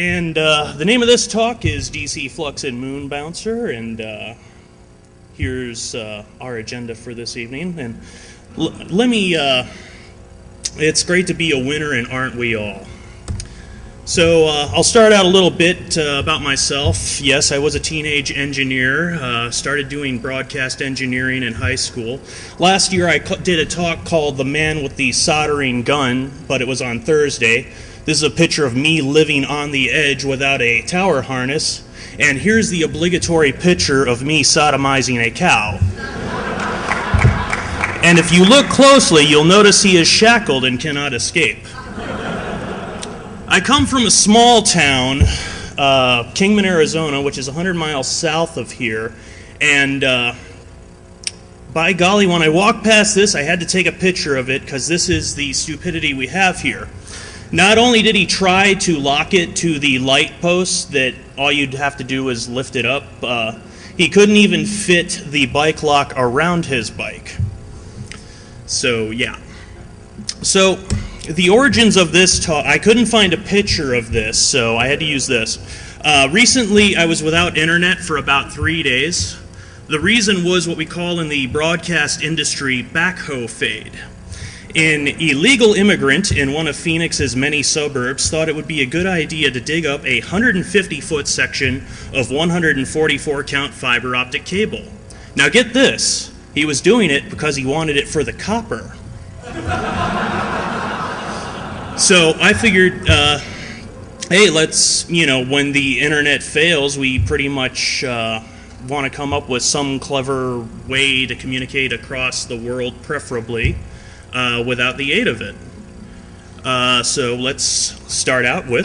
And the name of this talk is DCFluX and Moon Bouncer, and here's our agenda for this evening. And it's great to be a winner, and aren't we all? So I'll start out a little bit about myself. Yes, I was a teenage engineer, started doing broadcast engineering in high school. Last year I did a talk called The Man with the Soldering Gun, but it was on Thursday. This is a picture of me living on the edge without a tower harness, and here's the obligatory picture of me sodomizing a cow. And if you look closely, you'll notice he is shackled and cannot escape. I come from a small town, Kingman, Arizona, which is 100 miles south of here, and by golly, when I walked past this, I had to take a picture of it because this is the stupidity we have here. Not only did he try to lock it to the light post that all you'd have to do is lift it up, he couldn't even fit the bike lock around his bike. So, yeah. So, the origins of this talk, I couldn't find a picture of this, so I had to use this. Recently, I was without internet for about 3 days. The reason was what we call in the broadcast industry backhoe fade. An illegal immigrant in one of Phoenix's many suburbs thought it would be a good idea to dig up a 150-foot section of 144-count fiber optic cable. Now get this, he was doing it because he wanted it for the copper. So I figured, hey, let's, when the internet fails, we pretty much want to come up with some clever way to communicate across the world, preferably, without the aid of it. So let's start out with...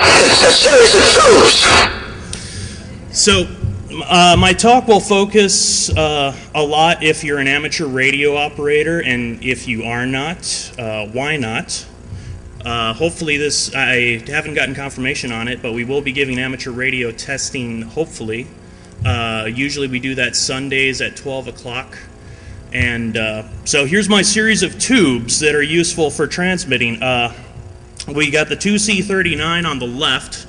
So my talk will focus a lot if you're an amateur radio operator, and if you are not, why not? Hopefully this, I haven't gotten confirmation on it, but we will be giving amateur radio testing, hopefully. Usually we do that Sundays at 12 o'clock. And so here's my series of tubes that are useful for transmitting. We got the 2C39 on the left,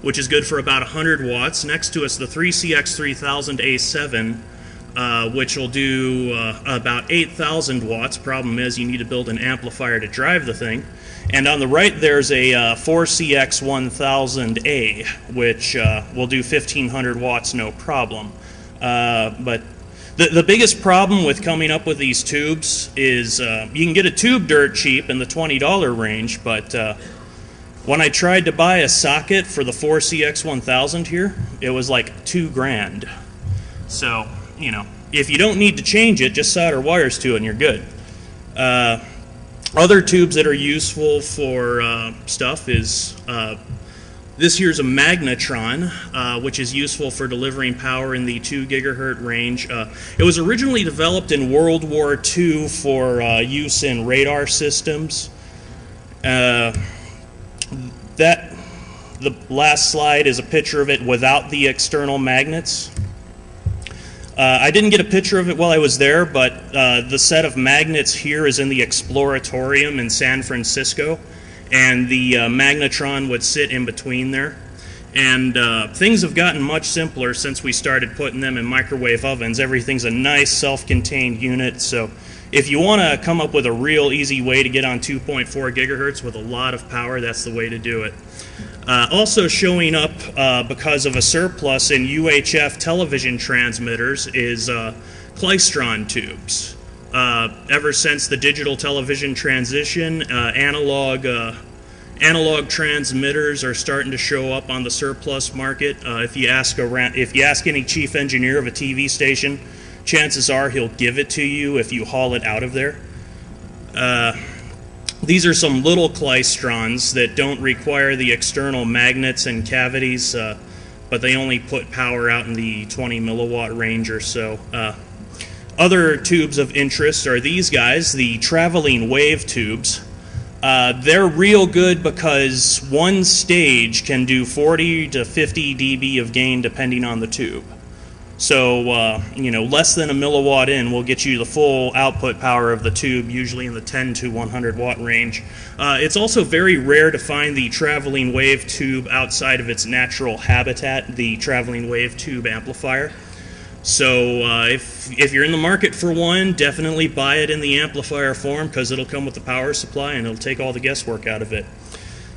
which is good for about 100 watts. Next to us, the 3CX3000A7, which will do about 8,000 watts. Problem is, you need to build an amplifier to drive the thing. And on the right, there's a 4CX1000A, which will do 1,500 watts, no problem. But the biggest problem with coming up with these tubes is you can get a tube dirt cheap in the $20 range, but when I tried to buy a socket for the 4CX1000 here, it was like $2,000. So, if you don't need to change it, just solder wires to it and you're good. Other tubes that are useful for stuff is this here's a magnetron, which is useful for delivering power in the 2 gigahertz range. It was originally developed in World War II for use in radar systems. The last slide is a picture of it without the external magnets. I didn't get a picture of it while I was there, but the set of magnets here is in the Exploratorium in San Francisco, and the magnetron would sit in between there. And things have gotten much simpler since we started putting them in microwave ovens. Everything's a nice self-contained unit, so if you want to come up with a real easy way to get on 2.4 gigahertz with a lot of power, that's the way to do it. Also showing up because of a surplus in UHF television transmitters is klystron tubes. Ever since the digital television transition, analog transmitters are starting to show up on the surplus market. If you ask any chief engineer of a TV station, chances are he'll give it to you if you haul it out of there. These are some little klystrons that don't require the external magnets and cavities, but they only put power out in the 20 milliwatt range or so. Other tubes of interest are these guys, the traveling wave tubes. They're real good because one stage can do 40 to 50 dB of gain depending on the tube. So, you know, less than a milliwatt in will get you the full output power of the tube, usually in the 10 to 100 watt range. It's also very rare to find the traveling wave tube outside of its natural habitat, the traveling wave tube amplifier. So if you're in the market for one, definitely buy it in the amplifier form, because it'll come with the power supply and it'll take all the guesswork out of it.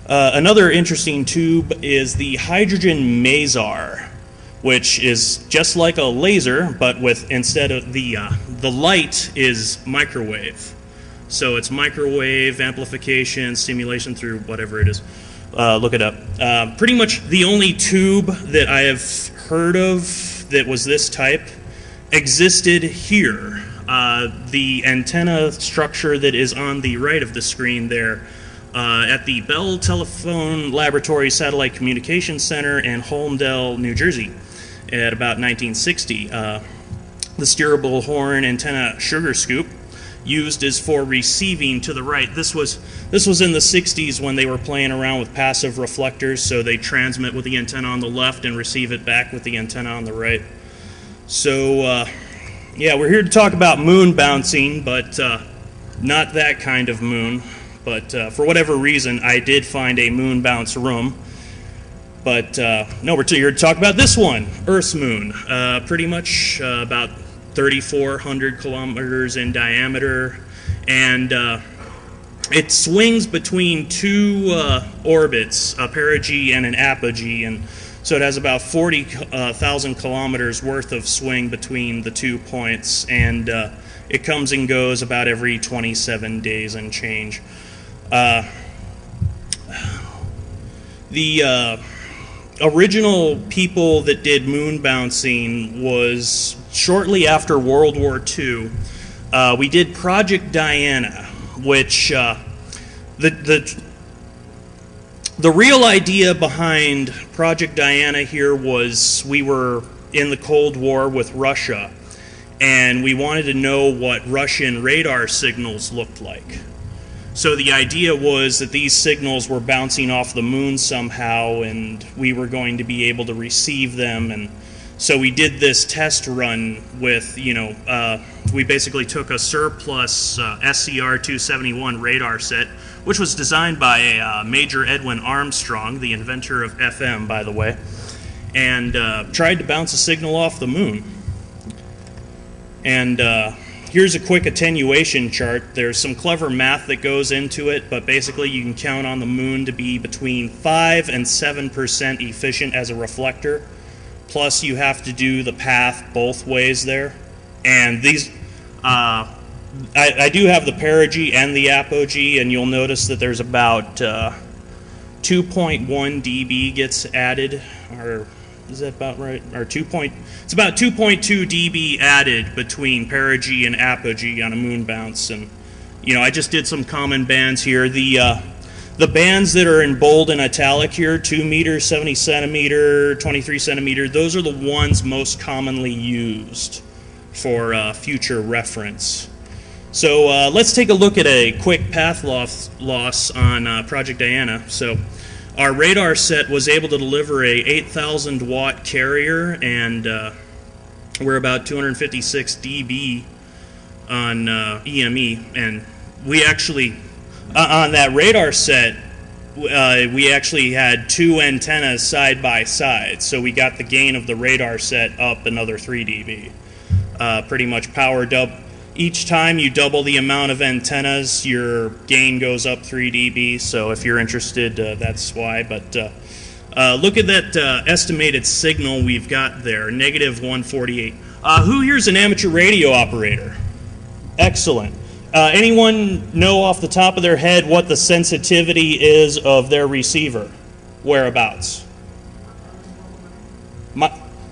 Another interesting tube is the hydrogen maser, which is just like a laser, but with, instead of the light is microwave. So it's microwave amplification, stimulation through whatever it is. Look it up. Pretty much the only tube that I have heard of that was this type existed here. The antenna structure that is on the right of the screen there at the Bell Telephone Laboratory Satellite Communication Center in Holmdel, New Jersey at about 1960. The steerable horn antenna sugar scoop used is for receiving to the right. This was in the 60s when they were playing around with passive reflectors, so they transmit with the antenna on the left and receive it back with the antenna on the right. So yeah, we're here to talk about moon bouncing, but not that kind of moon. But for whatever reason, I did find a moon bounce room. But no, we're here to talk about this one, Earth's moon. Pretty much about 3,400 kilometers in diameter, and it swings between two orbits, a perigee and an apogee, and so it has about 40,000 kilometers worth of swing between the 2 points, and it comes and goes about every 27 days and change. The original people that did moon bouncing was shortly after World War II. We did Project Diana, which the real idea behind Project Diana here was we were in the Cold War with Russia, and we wanted to know what Russian radar signals looked like. So the idea was that these signals were bouncing off the moon somehow, and we were going to be able to receive them. And so we did this test run with, you know, we basically took a surplus SCR-271 radar set, which was designed by Major Edwin Armstrong, the inventor of FM, by the way, and tried to bounce a signal off the moon. And here's a quick attenuation chart. There's some clever math that goes into it, but basically you can count on the moon to be between 5 and 7% efficient as a reflector. Plus you have to do the path both ways there. And these, I do have the perigee and the apogee, and you'll notice that there's about 2.1 dB gets added, or is that about right? Or it's about 2.2 dB added between perigee and apogee on a moon bounce. And you know, I just did some common bands here. The bands that are in bold and italic here, 2 meters, 70 centimeter, 23 centimeter, those are the ones most commonly used for future reference. So let's take a look at a quick path loss on Project Diana. So our radar set was able to deliver a 8,000 watt carrier, and we're about 256 dB on EME, and we actually, on that radar set, we actually had 2 antennas side by side, so we got the gain of the radar set up another 3 dB. Pretty much power double. Each time you double the amount of antennas, your gain goes up 3 dB, so if you're interested, that's why. But look at that estimated signal we've got there, negative 148. Who here's an amateur radio operator? Excellent. Anyone know off the top of their head what the sensitivity is of their receiver? Whereabouts?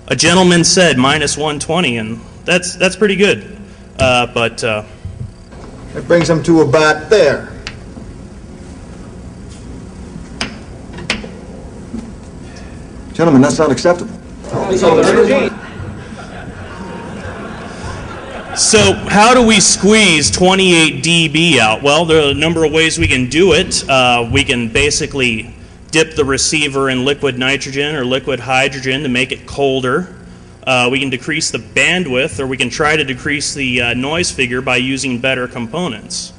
A gentleman said minus 120, and that's pretty good. But that brings them to about there. Gentlemen, that's not acceptable. So how do we squeeze 28 dB out? Well, there are a number of ways we can do it. We can basically dip the receiver in liquid nitrogen or liquid hydrogen to make it colder. We can decrease the bandwidth, or we can try to decrease the noise figure by using better components.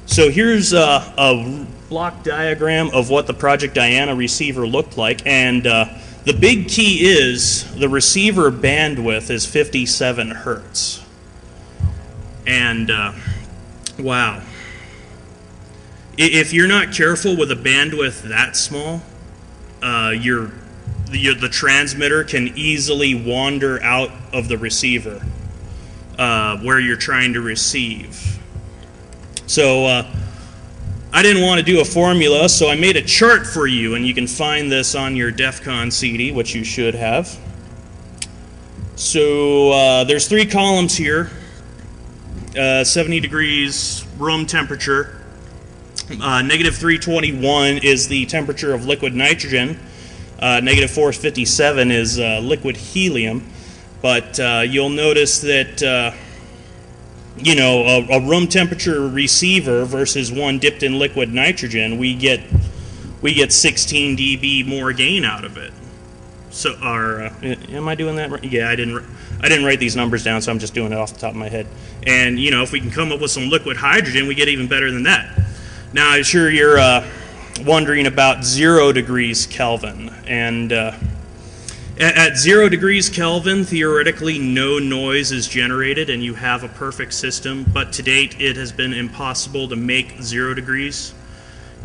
So here's a block diagram of what the Project Diana receiver looked like, and the big key is the receiver bandwidth is 57 hertz. And wow. If you're not careful with a bandwidth that small, the transmitter can easily wander out of the receiver where you're trying to receive. So I didn't want to do a formula, so I made a chart for you, and you can find this on your DEFCON CD, which you should have. So there's 3 columns here. 70 degrees room temperature. Negative 321 is the temperature of liquid nitrogen. Negative 457 is liquid helium. But you'll notice that you know, a room temperature receiver versus one dipped in liquid nitrogen, we get 16 dB more gain out of it. So, am I doing that right? Yeah, I didn't write these numbers down, so I'm just doing it off the top of my head. And you know, if we can come up with some liquid hydrogen, we get even better than that. Now, I'm sure you're wondering about 0 degrees Kelvin, and at 0 degrees Kelvin, theoretically, no noise is generated and you have a perfect system, but to date, it has been impossible to make 0 degrees.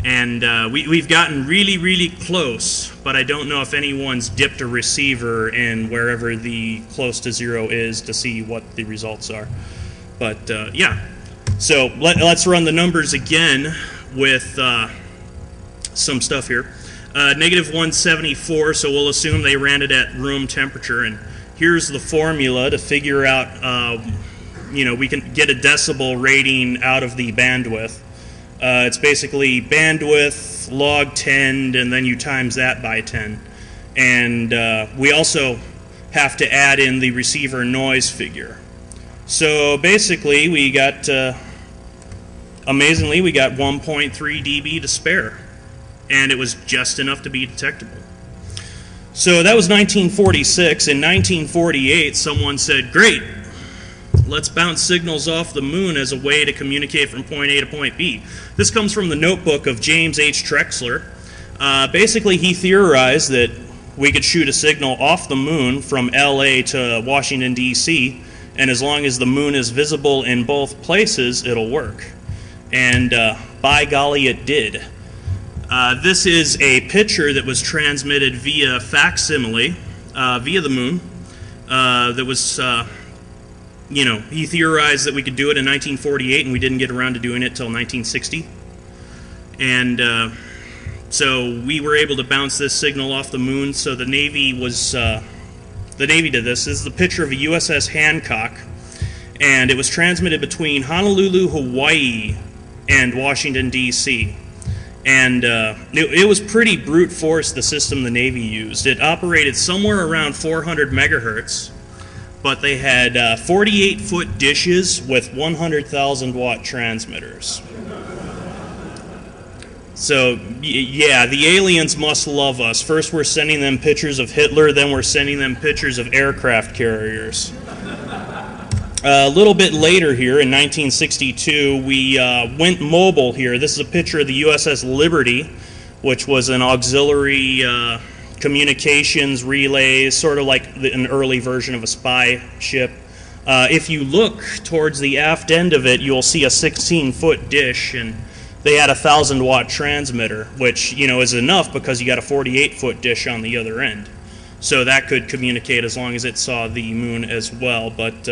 And we've gotten really, really close, but I don't know if anyone's dipped a receiver in wherever the close to 0 is to see what the results are. But yeah, so let's run the numbers again with some stuff here. Negative 174, so we'll assume they ran it at room temperature, and here's the formula to figure out, you know, we can get a decibel rating out of the bandwidth. It's basically bandwidth log 10, and then you times that by 10. And we also have to add in the receiver noise figure. So basically we got, amazingly, we got 1.3 dB to spare. And it was just enough to be detectable. So that was 1946. In 1948, someone said, great, let's bounce signals off the moon as a way to communicate from point A to point B. This comes from the notebook of James H. Trexler. Basically, he theorized that we could shoot a signal off the moon from LA to Washington, D.C., and as long as the moon is visible in both places, it'll work. And by golly, it did. This is a picture that was transmitted via facsimile, via the moon. That was, you know, he theorized that we could do it in 1948, and we didn't get around to doing it till 1960. And so we were able to bounce this signal off the moon. So the Navy was, the Navy did this. This is the picture of a USS Hancock, and it was transmitted between Honolulu, Hawaii, and Washington, D.C. And it was pretty brute force, the system the Navy used. It operated somewhere around 400 megahertz, but they had 48-foot dishes with 100,000 watt transmitters. So, yeah, the aliens must love us. First we're sending them pictures of Hitler, then we're sending them pictures of aircraft carriers. A little bit later here, in 1962, we went mobile here. This is a picture of the USS Liberty, which was an auxiliary communications relay, sort of like an early version of a spy ship. If you look towards the aft end of it, you'll see a 16-foot dish, and they had a 1,000-watt transmitter, which, you know, is enough because you got a 48-foot dish on the other end. So that could communicate as long as it saw the moon as well. But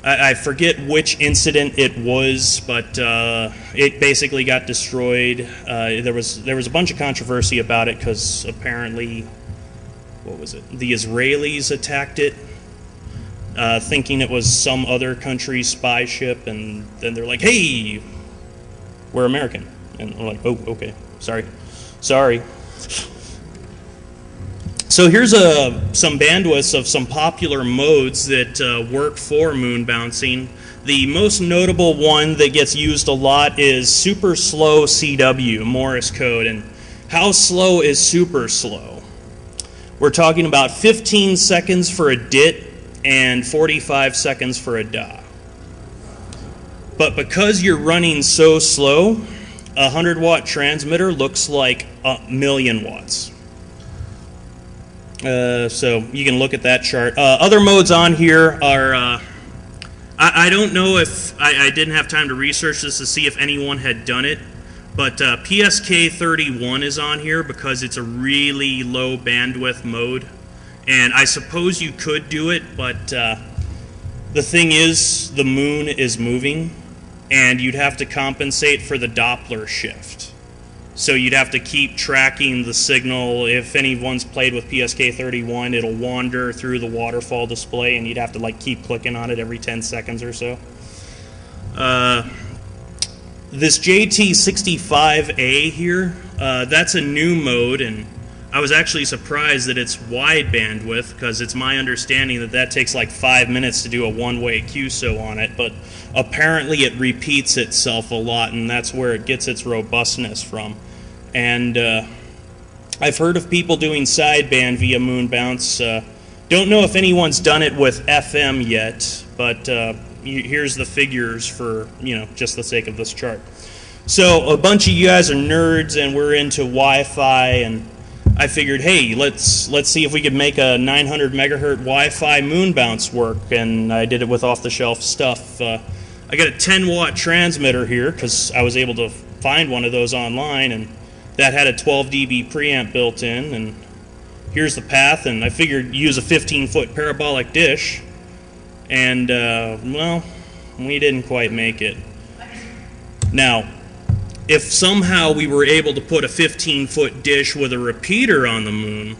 I forget which incident it was, but it basically got destroyed. There was a bunch of controversy about it because apparently, what was it? The Israelis attacked it, thinking it was some other country's spy ship, and then they're like, "Hey, we're American," and we're like, "Oh, okay, sorry." So here's some bandwidths of some popular modes that work for moon bouncing. The most notable one that gets used a lot is super slow CW, Morse code. And how slow is super slow? we're talking about 15 seconds for a DIT and 45 seconds for a DA. But because you're running so slow, a 100-watt transmitter looks like 1,000,000 watts. So you can look at that chart. Other modes on here are, I don't know if, I didn't have time to research this to see if anyone had done it, but PSK31 is on here because it's a really low bandwidth mode. And I suppose you could do it, but the thing is, the moon is moving, and you'd have to compensate for the Doppler shift. So you'd have to keep tracking the signal. If anyone's played with PSK31, it'll wander through the waterfall display, and you'd have to like keep clicking on it every 10 seconds or so. This JT65A here, that's a new mode, and I was actually surprised that it's wide bandwidth, because it's my understanding that that takes like 5 minutes to do a one-way QSO on it, but apparently it repeats itself a lot, and that's where it gets its robustness from. And I've heard of people doing sideband via moon bounce. Don't know if anyone's done it with FM yet, but here's the figures for, just the sake of this chart. So a bunch of you guys are nerds, and we're into Wi-Fi, and I figured, hey, let's see if we could make a 900 megahertz Wi-Fi moon bounce work, and I did it with off-the-shelf stuff. I got a 10-watt transmitter here because I was able to find one of those online, and that had a 12 dB preamp built in, and here's the path, and I figured use a 15-foot parabolic dish, and well, we didn't quite make it. Now, if somehow we were able to put a 15-foot dish with a repeater on the moon,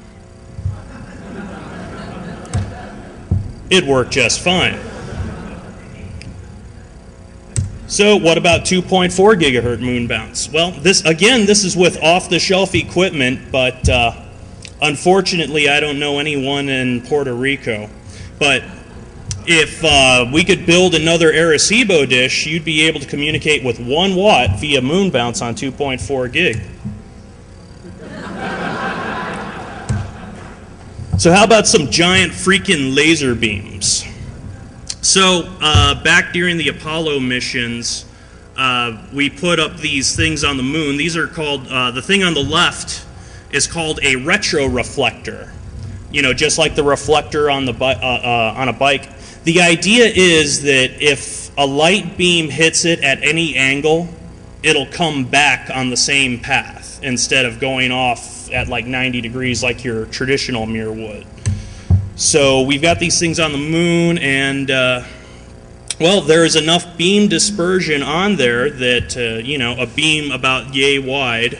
it'd work just fine. So what about 2.4 gigahertz moon bounce? Well, this is with off-the-shelf equipment, but unfortunately I don't know anyone in Puerto Rico. But if we could build another Arecibo dish, you'd be able to communicate with 1 watt via moon bounce on 2.4 gig. So how about some giant freaking laser beams? So back during the Apollo missions, we put up these things on the moon. These are called, the thing on the left is called a retroreflector. Just like the reflector on the on a bike. The idea is that if a light beam hits it at any angle, it'll come back on the same path instead of going off at like 90 degrees like your traditional mirror would. So we've got these things on the moon, and well, there's enough beam dispersion on there that a beam about yay wide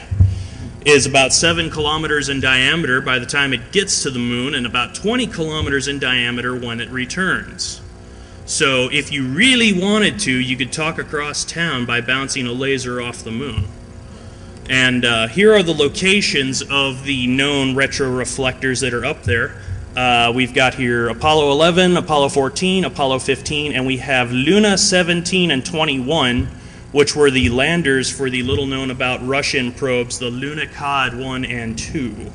is about 7 kilometers in diameter by the time it gets to the moon, and about 20 kilometers in diameter when it returns. So if you really wanted to, you could talk across town by bouncing a laser off the moon. And here are the locations of the known retroreflectors that are up there. We've got here Apollo 11, Apollo 14, Apollo 15, and we have Luna 17 and 21, which were the landers for the little-known about Russian probes, the Lunokhod 1 and 2.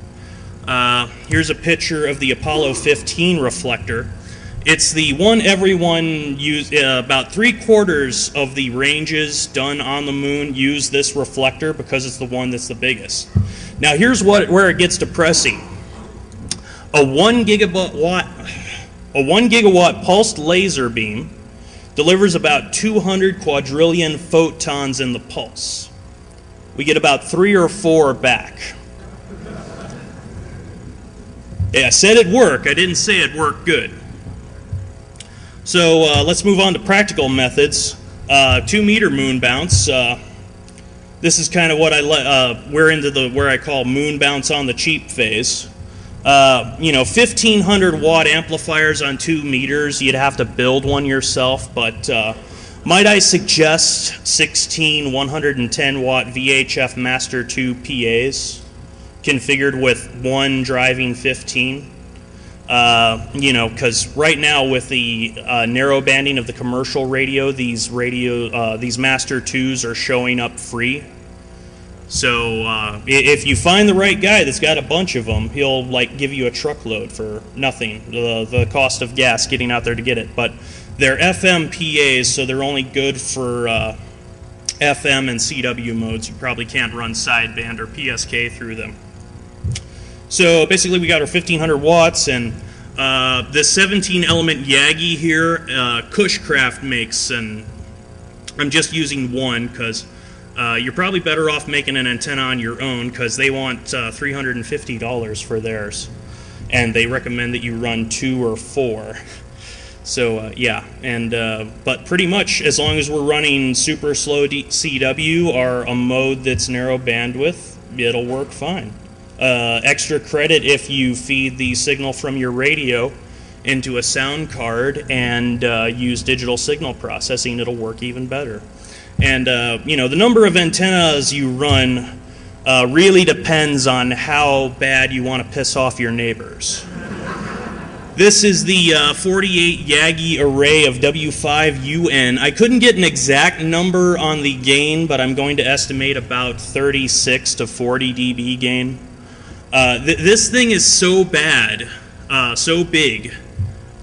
Here's a picture of the Apollo 15 reflector. It's the one everyone used. About 3/4 of the ranges done on the moon use this reflector because it's the one that's the biggest. Now here's where it gets depressing. A 1 gigawatt pulsed laser beam delivers about 200 quadrillion photons in the pulse. We get about 3 or 4 back. Yeah, I said it'd work. I didn't say it worked good. So let's move on to practical methods. 2-meter moon bounce. This is kind of what we're into where I call moon bounce on the cheap phase. 1,500 watt amplifiers on 2 meters. You'd have to build one yourself, but might I suggest 16 110 watt VHF Master 2 PAs configured with one driving 15. Because right now with the narrow banding of the commercial radio, these Master 2s are showing up free. So if you find the right guy that's got a bunch of them, he'll like give you a truckload for nothing, the cost of gas getting out there to get it. But they're FM PAs, so they're only good for FM and CW modes. You probably can't run sideband or PSK through them. So basically we got our 1500 watts, and this 17 element Yagi here, Cushcraft makes, and I'm just using one because you're probably better off making an antenna on your own, because they want $350 for theirs, and they recommend that you run 2 or 4. So yeah, and but pretty much as long as we're running super slow CW or a mode that's narrow bandwidth, it'll work fine. Extra credit if you feed the signal from your radio into a sound card and use digital signal processing, it'll work even better. And you know, the number of antennas you run really depends on how bad you want to piss off your neighbors. This is the 48 Yagi array of W5UN. I couldn't get an exact number on the gain, but I'm going to estimate about 36 to 40 dB gain. This thing is so bad, so big.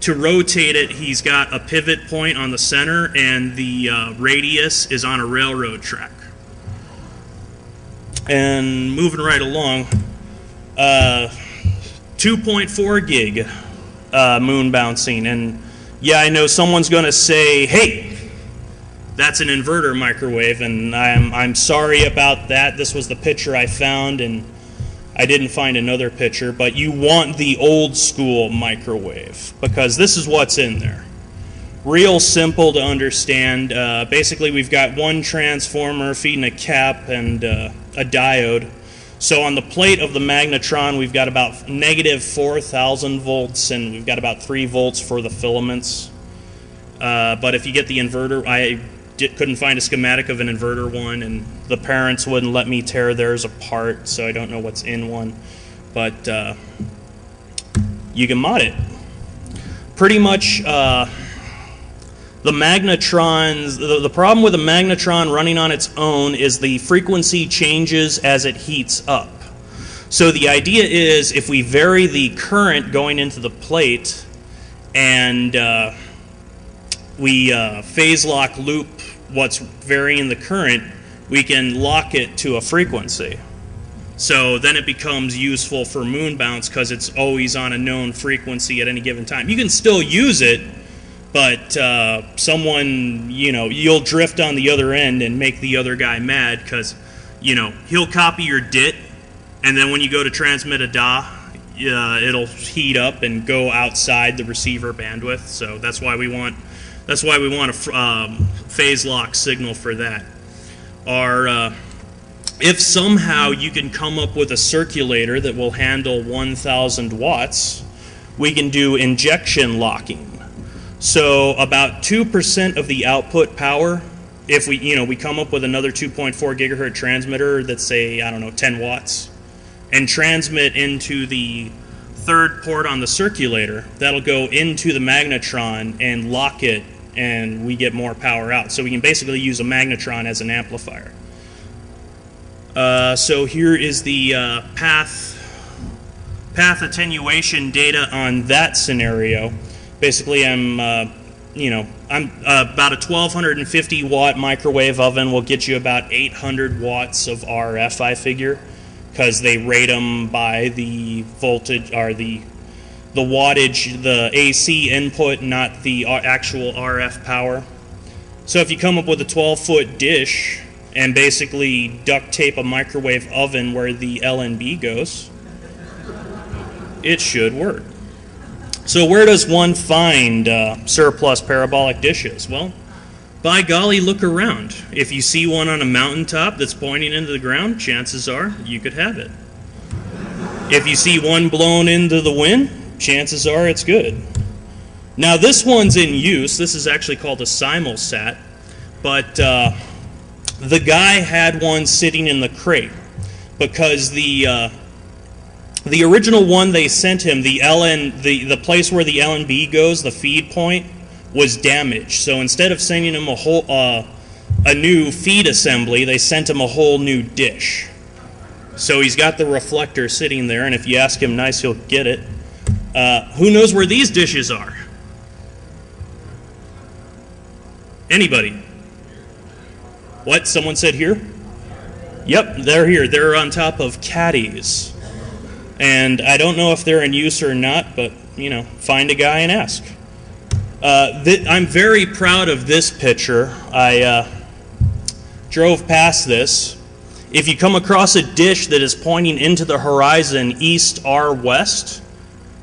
To rotate it, he's got a pivot point on the center, and the radius is on a railroad track. And moving right along, 2.4 gig moon bouncing. And yeah, I know someone's going to say, hey, that's an inverter microwave, and I'm sorry about that. This was the picture I found, and I didn't find another picture, but you want the old school microwave, because this is what's in there. Real simple to understand. Basically, we've got one transformer feeding a cap and a diode. So on the plate of the magnetron, we've got about negative 4,000 volts, and we've got about 3 volts for the filaments. But if you get the inverter, I couldn't find a schematic of an inverter one, and the parents wouldn't let me tear theirs apart, so I don't know what's in one. But you can mod it. Pretty much the magnetrons, the problem with a magnetron running on its own is the frequency changes as it heats up. So the idea is if we vary the current going into the plate and we phase lock loop what's varying the current, we can lock it to a frequency. So then it becomes useful for moon bounce because it's always on a known frequency at any given time. You can still use it, but someone, you know, you'll drift on the other end and make the other guy mad because, you know, he'll copy your DIT, and then when you go to transmit a DA, it'll heat up and go outside the receiver bandwidth. So that's why we want a phase lock signal for that. Or if somehow you can come up with a circulator that will handle 1,000 watts, we can do injection locking. So about 2% of the output power, if we come up with another 2.4 gigahertz transmitter that's, say, I don't know, 10 watts, and transmit into the third port on the circulator, that'll go into the magnetron and lock it, and we get more power out. So we can basically use a magnetron as an amplifier. So here is the path attenuation data on that scenario. Basically, I'm about a 1,250 watt microwave oven will get you about 800 watts of RF, I figure, because they rate them by the voltage or the wattage, the AC input, not the actual RF power. So if you come up with a 12-foot dish and basically duct tape a microwave oven where the LNB goes, it should work. So where does one find surplus parabolic dishes? Well, by golly, look around. If you see one on a mountaintop that's pointing into the ground, chances are you could have it. If you see one blown into the wind, chances are it's good. Now this one's in use. This is actually called a simulsat, but the guy had one sitting in the crate because the original one they sent him, the place where the LNB goes, the feed point, was damaged. So instead of sending him a new feed assembly, they sent him a whole new dish. So he's got the reflector sitting there, and if you ask him nice, he'll get it. Who knows where these dishes are? Anybody? What? Someone said here? Yep, they're here. They're on top of caddies. And I don't know if they're in use or not, but, you know, find a guy and ask. I'm very proud of this picture. I drove past this. If you come across a dish that is pointing into the horizon east or west,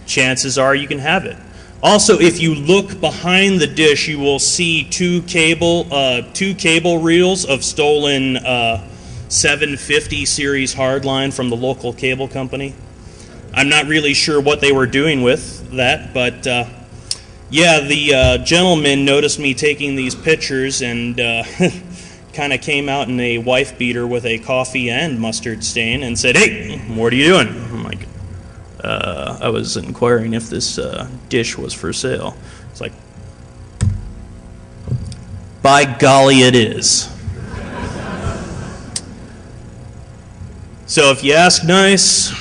chances are you can have it. Also, if you look behind the dish, you will see two cable reels of stolen 750 series hardline from the local cable company. I'm not really sure what they were doing with that, but yeah, the gentleman noticed me taking these pictures and kind of came out in a wife beater with a coffee and mustard stain and said, "Hey, what are you doing?" I'm like, I was inquiring if this dish was for sale. It's like, by golly, it is. So if you ask nice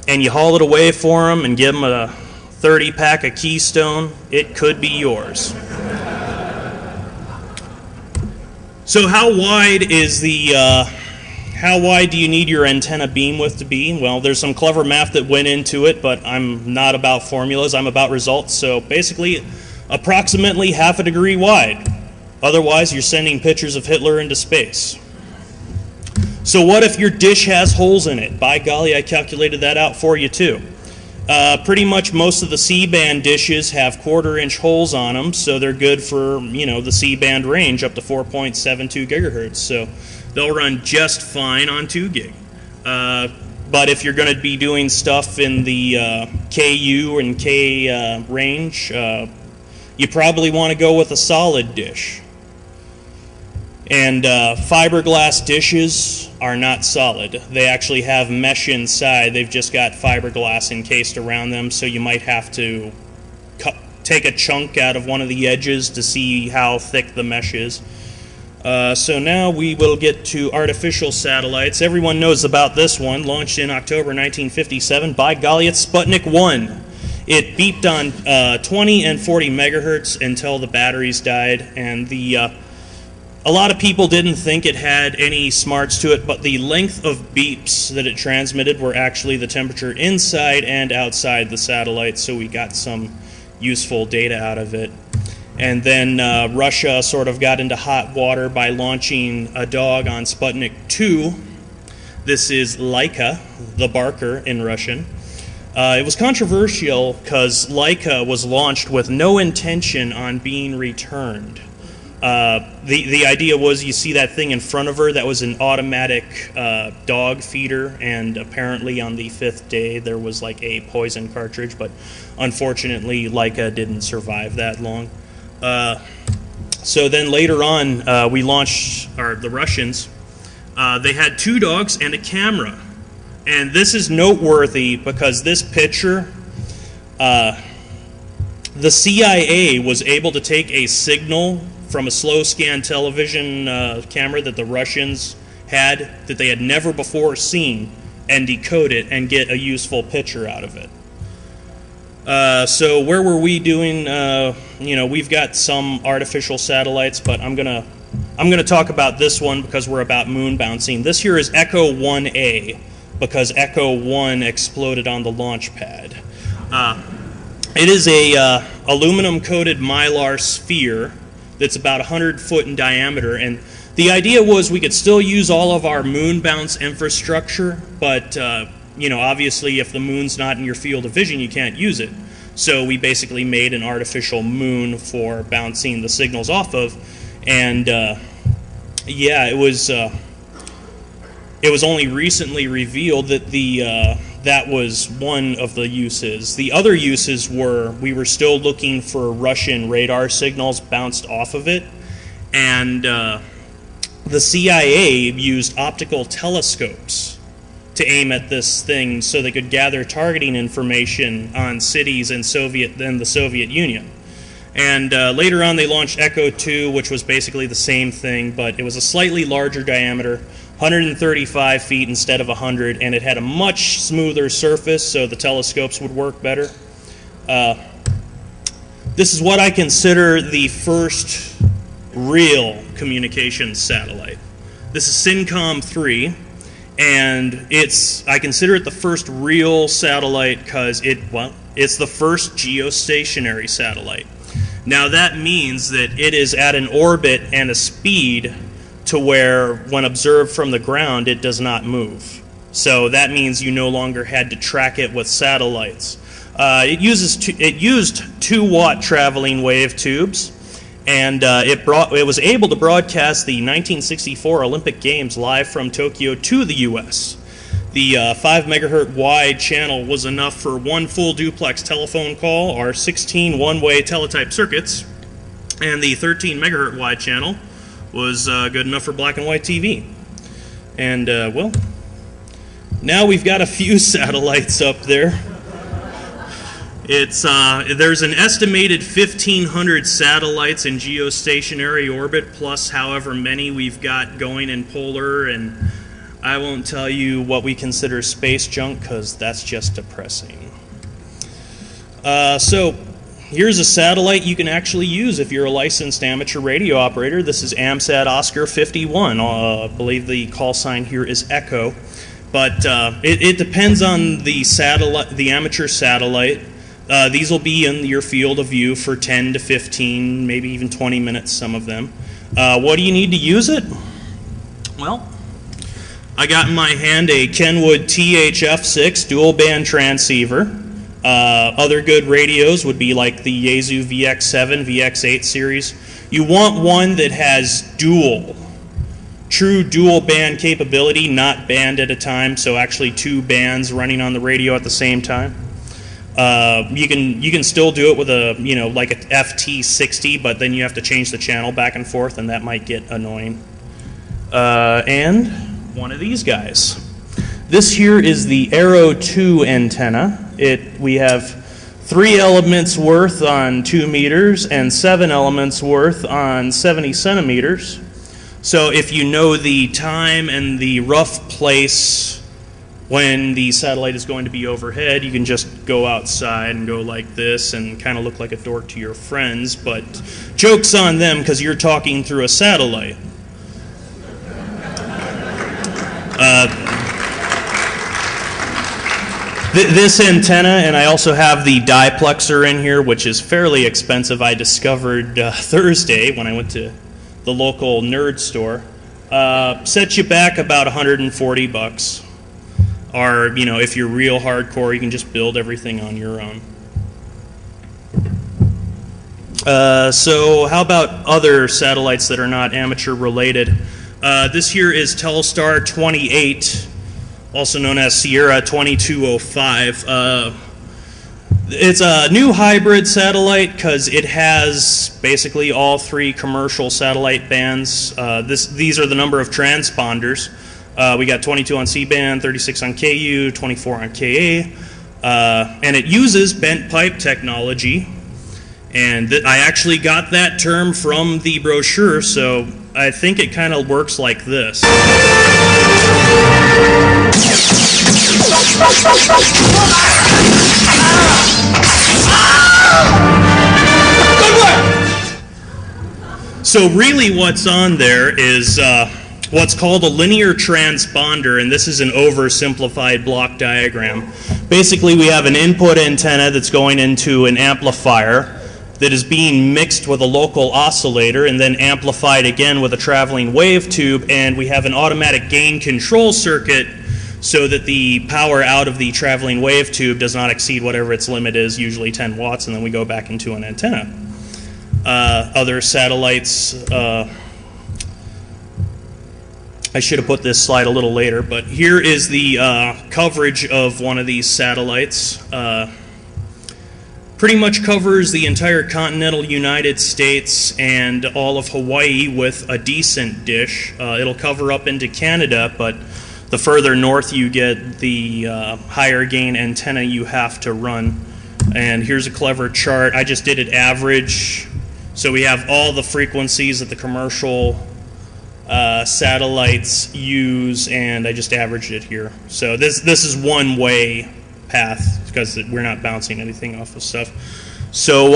and you haul it away for them and give them a 30-pack of Keystone, it could be yours. So how wide is how wide do you need your antenna beam width to be? Well, there's some clever math that went into it, but I'm not about formulas, I'm about results. So basically, approximately half a degree wide. Otherwise, you're sending pictures of Hitler into space. So what if your dish has holes in it? By golly, I calculated that out for you too. Pretty much most of the C-band dishes have 1/4-inch holes on them, so they're good for, you know, the C-band range up to 4.72 gigahertz. So they'll run just fine on 2 gig. But if you're going to be doing stuff in the KU and K range, you probably want to go with a solid dish. And fiberglass dishes are not solid. They actually have mesh inside. They've just got fiberglass encased around them, so you might have to take a chunk out of one of the edges to see how thick the mesh is. So now we will get to artificial satellites. Everyone knows about this one, launched in October 1957. By golly, it's Sputnik 1. It beeped on 20 and 40 megahertz until the batteries died, and a lot of people didn't think it had any smarts to it, but the length of beeps that it transmitted were actually the temperature inside and outside the satellite, so we got some useful data out of it. And then Russia sort of got into hot water by launching a dog on Sputnik 2. This is Laika, the barker in Russian. It was controversial because Laika was launched with no intention on being returned. The idea was you see that thing in front of her, that was an automatic dog feeder, and apparently on the 5th day there was like a poison cartridge, but unfortunately Laika didn't survive that long. So then later on we launched, or the Russians, they had 2 dogs and a camera. And this is noteworthy because this picture, the CIA was able to take a signal from a slow scan television camera that the Russians had that they had never before seen and decode it and get a useful picture out of it. So where were we doing? You know, we've got some artificial satellites, but I'm gonna talk about this one because we're about moon bouncing. This here is Echo 1A because Echo 1 exploded on the launch pad. It is a aluminum-coated mylar sphere that's about 100 foot in diameter, and the idea was we could still use all of our moon bounce infrastructure, but you know, obviously if the moon's not in your field of vision, you can't use it. So we basically made an artificial moon for bouncing the signals off of, and yeah, it was only recently revealed that that was one of the uses. The other uses were we were still looking for Russian radar signals bounced off of it, and the CIA used optical telescopes to aim at this thing so they could gather targeting information on cities in the Soviet Union. And later on they launched Echo 2, which was basically the same thing, but it was a slightly larger diameter, 135 feet instead of 100, and it had a much smoother surface, so the telescopes would work better. This is what I consider the first real communications satellite. This is SYNCOM-3, and I consider it the first real satellite because it's the first geostationary satellite. Now that means that it is at an orbit and a speed to where, when observed from the ground, it does not move. So that means you no longer had to track it with satellites. It used 2-watt traveling wave tubes, and it was able to broadcast the 1964 Olympic Games live from Tokyo to the U.S. The 5 megahertz wide channel was enough for one full duplex telephone call or 16 one-way teletype circuits, and the 13 megahertz wide channel was good enough for black and white TV. And, well, now we've got a few satellites up there. There's an estimated 1,500 satellites in geostationary orbit, plus however many we've got going in polar, and I won't tell you what we consider space junk, because that's just depressing. So here's a satellite you can actually use if you're a licensed amateur radio operator. This is AMSAT Oscar 51. I believe the call sign here is Echo. But it depends on the amateur satellite. These will be in your field of view for 10 to 15, maybe even 20 minutes, some of them. What do you need to use it? Well, I got in my hand a Kenwood THF6 dual band transceiver. Other good radios would be like the Yaesu VX7, VX8 series. You want one that has true dual band capability, not band at a time, so actually 2 bands running on the radio at the same time. You can still do it with like a FT60, but then you have to change the channel back and forth, and that might get annoying. And one of these guys. This here is the Arrow 2 antenna. We have 3 elements worth on 2 meters and 7 elements worth on 70 centimeters. So if you know the time and the rough place when the satellite is going to be overhead, you can just go outside and go like this and kind of look like a dork to your friends, but joke's on them because you're talking through a satellite. This antenna, and I also have the diplexer in here, which is fairly expensive. I discovered Thursday when I went to the local nerd store. Sets you back about $140. Or, if you're real hardcore, you can just build everything on your own. So how about other satellites that are not amateur related? This here is Telstar 28, also known as Sierra 2205. It's a new hybrid satellite because it has basically all 3 commercial satellite bands. These are the number of transponders. We got 22 on C-band, 36 on KU, 24 on KA, and it uses bent pipe technology. And I actually got that term from the brochure, so I think it kind of works like this. So really what's on there is what's called a linear transponder, and this is an oversimplified block diagram. Basically, we have an input antenna that's going into an amplifier that is being mixed with a local oscillator and then amplified again with a traveling wave tube, and we have an automatic gain control circuit so that the power out of the traveling wave tube does not exceed whatever its limit is, usually 10 watts, and then we go back into an antenna. Other satellites, I should have put this slide a little later, but here is the coverage of one of these satellites. Pretty much covers the entire continental United States and all of Hawaii with a decent dish. It'll cover up into Canada, but the further north you get, the higher gain antenna you have to run. And here's a clever chart. I just did it average. So we have all the frequencies that the commercial satellites use, and I just averaged it here. So this is one-way path because we're not bouncing anything off of stuff. So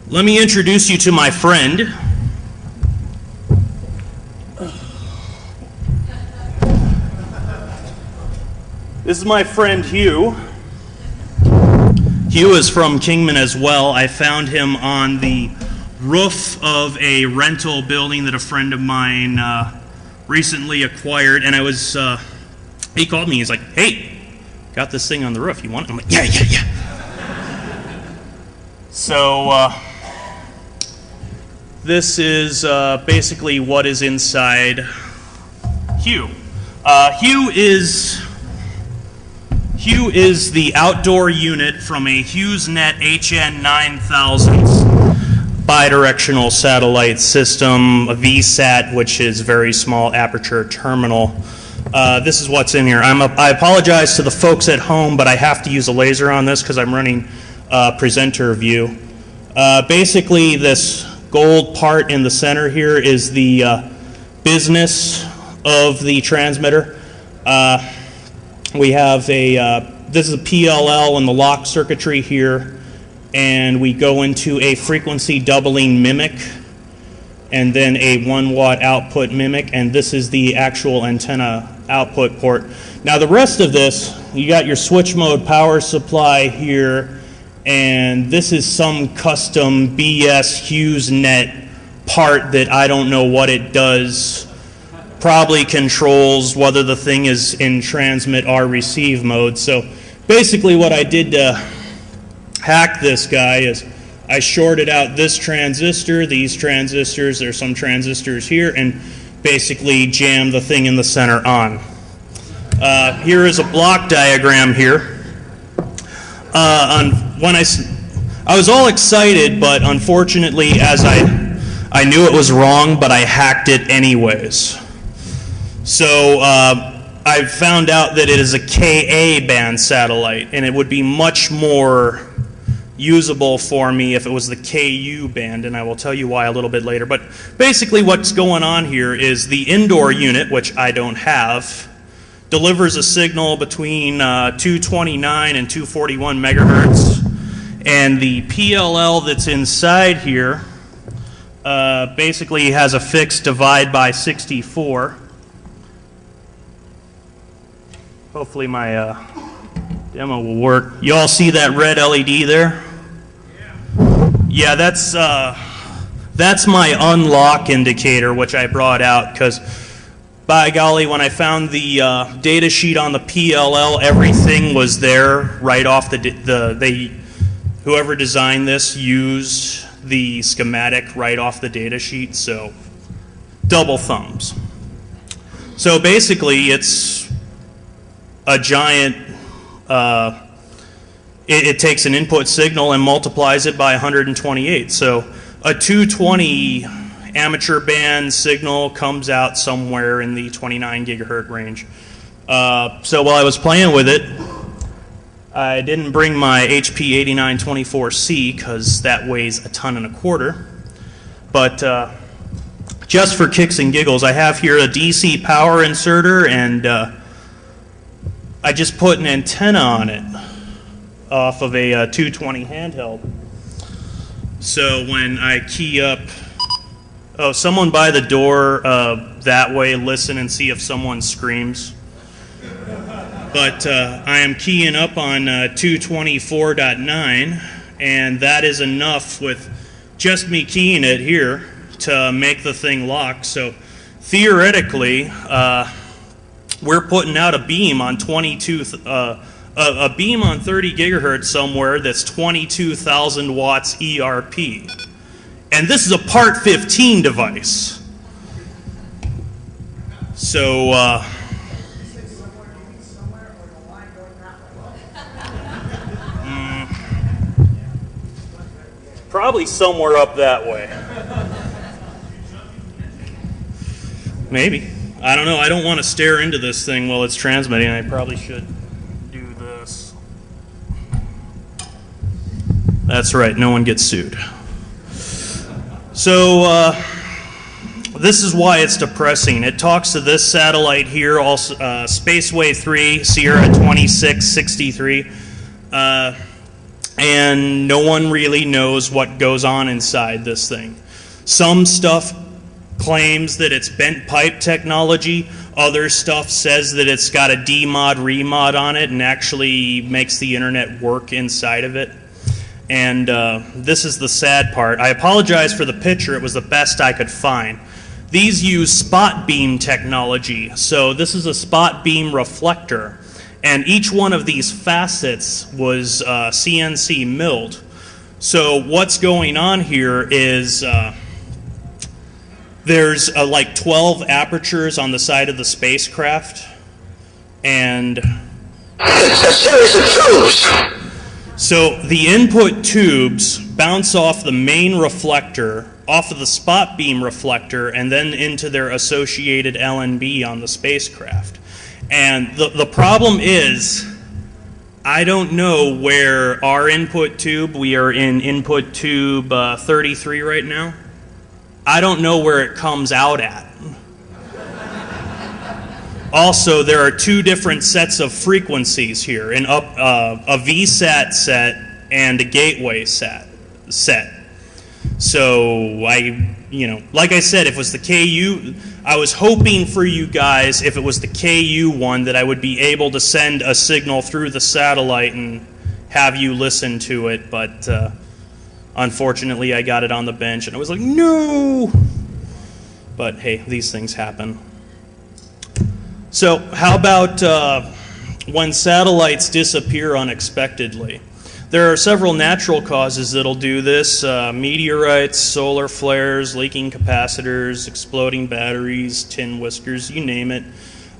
let me introduce you to my friend. This is my friend Hugh. Hugh is from Kingman as well. I found him on the roof of a rental building that a friend of mine recently acquired, and he called me. He's like, "Hey, got this thing on the roof. You want it?" I'm like, yeah. So this is basically what is inside Hugh. Hugh is the outdoor unit from a HughesNet HN9000 bidirectional satellite system, a VSAT, which is very small aperture terminal. This is what's in here. I apologize to the folks at home, but I have to use a laser on this because I'm running presenter view. Basically, this gold part in the center here is the business of the transmitter. We have this is a PLL in the lock circuitry here, and we go into a frequency doubling mimic, and then a 1 watt output mimic, and this is the actual antenna output port. Now the rest of this, you got your switch mode power supply here, and this is some custom BS HughesNet part that I don't know what it does. Probably controls whether the thing is in transmit or receive mode. So basically what I did to hack this guy is I shorted out this transistor, these transistors, there's some transistors here, and basically jammed the thing in the center on. Here is a block diagram here. When I was all excited, but unfortunately, as I knew it was wrong, but I hacked it anyways. So I found out that it is a Ka band satellite, and it would be much more usable for me if it was the Ku band, and I will tell you why a little bit later. But basically what's going on here is the indoor unit, which I don't have, delivers a signal between 229 and 241 megahertz, and the PLL that's inside here basically has a fixed divide by 64. Hopefully my demo will work. You all see that red LED there? Yeah, that's my unlock indicator, which I brought out because, by golly, when I found the data sheet on the PLL, everything was there right off whoever designed this used the schematic right off the data sheet, so double thumbs. So basically, it's a giant, it takes an input signal and multiplies it by 128. So a 220 amateur band signal comes out somewhere in the 29 gigahertz range. So while I was playing with it, I didn't bring my HP 8924C because that weighs a ton and a quarter. But just for kicks and giggles, I have here a DC power inserter, and I just put an antenna on it off of a 220 handheld. So when I key up, oh, someone by the door that way, listen and see if someone screams. But I am keying up on 224.9, and that is enough with just me keying it here to make the thing lock. So theoretically, we're putting out a beam on a beam on 30 gigahertz somewhere that's 22,000 watts ERP. And this is a part 15 device. So probably somewhere up that way. Maybe. I don't know. I don't want to stare into this thing while it's transmitting. I probably should do this. That's right. No one gets sued. So this is why it's depressing. It talks to this satellite here, also Spaceway 3, Sierra 2663, and no one really knows what goes on inside this thing. Some stuff claims that it's bent pipe technology. Other stuff says that it's got a demod, remod on it and actually makes the internet work inside of it. And this is the sad part. I apologize for the picture. It was the best I could find. These use spot beam technology. So this is a spot beam reflector. And each one of these facets was CNC milled. So what's going on here is there's like 12 apertures on the side of the spacecraft. And it's a series of tubes. So the input tubes bounce off the main reflector, off of the spot beam reflector, and then into their associated LNB on the spacecraft. And the problem is, I don't know where our input tube, we are in input tube 33 right now, I don't know where it comes out at. Also, there are two different sets of frequencies here, a VSAT set and a gateway set. So like I said, if it was the KU, I was hoping for you guys, if it was the KU one, that I would be able to send a signal through the satellite and have you listen to it, but unfortunately I got it on the bench and I was like, no! But hey, these things happen. So how about when satellites disappear unexpectedly? There are several natural causes that'll do this. Meteorites, solar flares, leaking capacitors, exploding batteries, tin whiskers, you name it.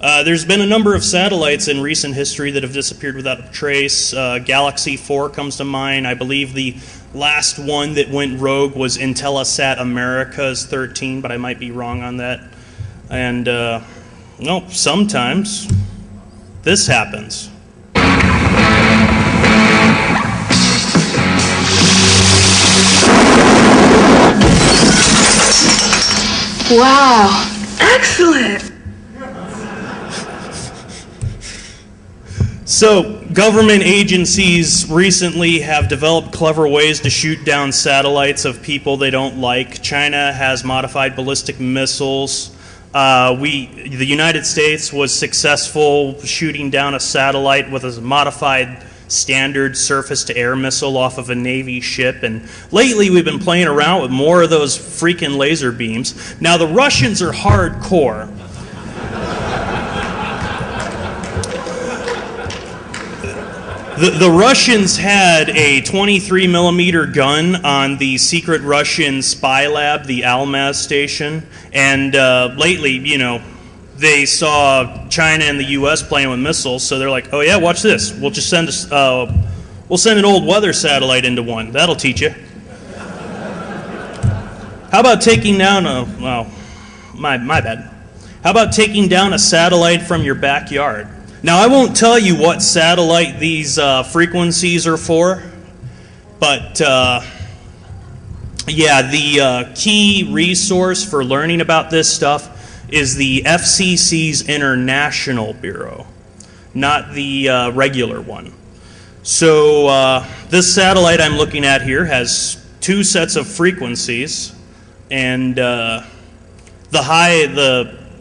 There's been a number of satellites in recent history that have disappeared without a trace. Galaxy 4 comes to mind. I believe the last one that went rogue was Intelsat America's 13, but I might be wrong on that. And no, sometimes this happens. Wow, excellent. So, government agencies recently have developed clever ways to shoot down satellites of people they don't like. China has modified ballistic missiles. The United States was successful shooting down a satellite with a modified standard surface-to-air missile off of a Navy ship, and lately we've been playing around with more of those freaking laser beams. Now the Russians are hardcore. The Russians had a 23 millimeter gun on the secret Russian spy lab, the Almaz station, and lately, they saw China and the U.S. playing with missiles, so they're like, "Oh yeah, watch this. We'll just send we'll send an old weather satellite into one. That'll teach you." How about taking down my bad. How about taking down a satellite from your backyard? Now, I won't tell you what satellite these frequencies are for, but yeah, the key resource for learning about this stuff is the FCC's International Bureau, not the regular one. So this satellite I'm looking at here has two sets of frequencies, and the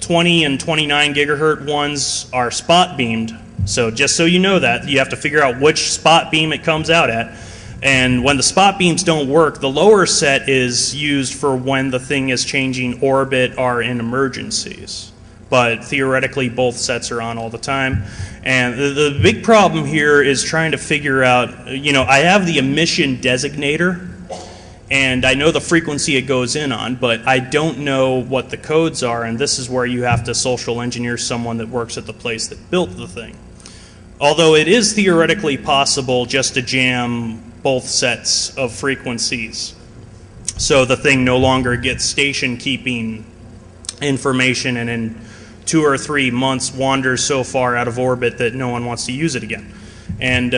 20 and 29 gigahertz ones are spot beamed. So just so you know that, you have to figure out which spot beam it comes out at. And when the spot beams don't work, the lower set is used for when the thing is changing orbit or in emergencies. But theoretically, both sets are on all the time. And the big problem here is trying to figure out, I have the emission designator, and I know the frequency it goes in on, but I don't know what the codes are, and this is where you have to social engineer someone that works at the place that built the thing. Although it is theoretically possible just to jam both sets of frequencies, so the thing no longer gets station keeping information and in 2 or 3 months wanders so far out of orbit that no one wants to use it again. And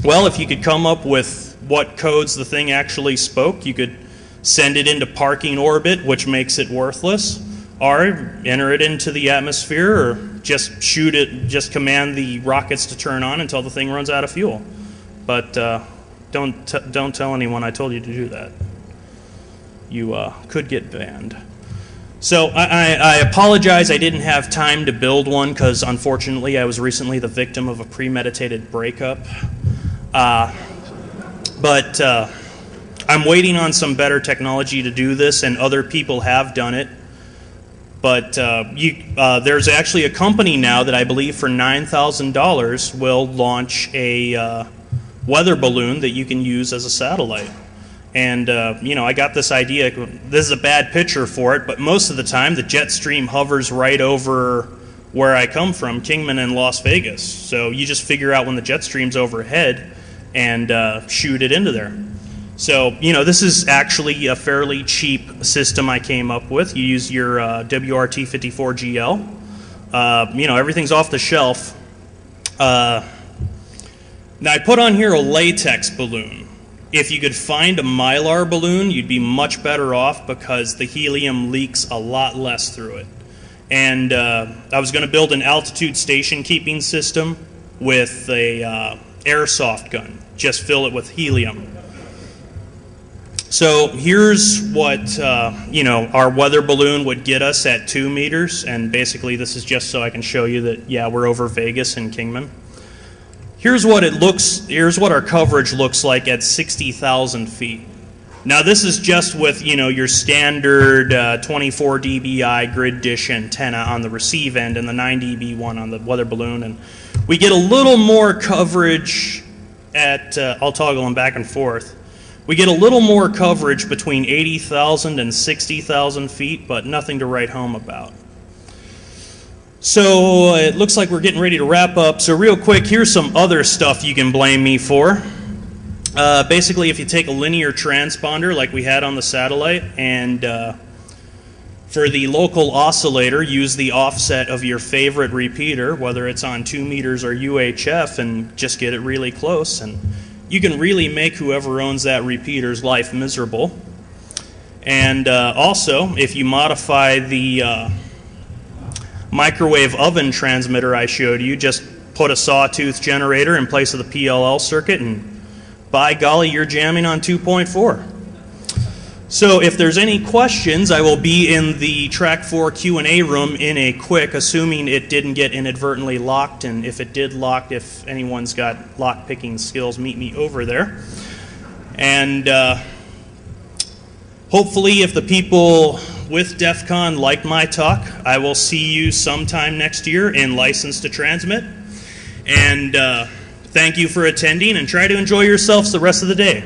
well, if you could come up with what codes the thing actually spoke, you could send it into parking orbit, which makes it worthless, or enter it into the atmosphere, or just shoot it, just command the rockets to turn on until the thing runs out of fuel. But don't tell anyone I told you to do that. You could get banned. So I apologize I didn't have time to build one because unfortunately I was recently the victim of a premeditated breakup. But I'm waiting on some better technology to do this, and other people have done it. But there's actually a company now that I believe for $9,000 will launch a weather balloon that you can use as a satellite. And, I got this idea. This is a bad picture for it, but most of the time the jet stream hovers right over where I come from, Kingman and Las Vegas. So you just figure out when the jet stream's overhead and shoot it into there. So, this is actually a fairly cheap system I came up with. You use your WRT-54GL. Everything's off the shelf. Now, I put on here a latex balloon. If you could find a mylar balloon, you'd be much better off because the helium leaks a lot less through it. And I was going to build an altitude station keeping system with a airsoft gun. Just fill it with helium. So here's what our weather balloon would get us at 2 meters. And basically this is just so I can show you that, yeah, we're over Vegas and Kingman. Here's what our coverage looks like at 60,000 feet. Now this is just with, your standard 24 dBi grid dish antenna on the receive end and the 9 dB one on the weather balloon. And we get a little more coverage at, I'll toggle them back and forth. We get a little more coverage between 80,000 and 60,000 feet, but nothing to write home about. So it looks like we're getting ready to wrap up. So real quick, here's some other stuff you can blame me for. Basically, if you take a linear transponder like we had on the satellite, and for the local oscillator, use the offset of your favorite repeater, whether it's on 2 meters or UHF, and just get it really close. And you can really make whoever owns that repeater's life miserable. And also, if you modify the microwave oven transmitter I showed you, just put a sawtooth generator in place of the PLL circuit, and by golly, you're jamming on 2.4. So if there's any questions, I will be in the Track 4 Q&A room in a quick, assuming it didn't get inadvertently locked, and if it did lock, if anyone's got lock-picking skills, meet me over there. And hopefully if the people with DEFCON like my talk, I will see you sometime next year in License to Transmit. And thank you for attending, and try to enjoy yourselves the rest of the day.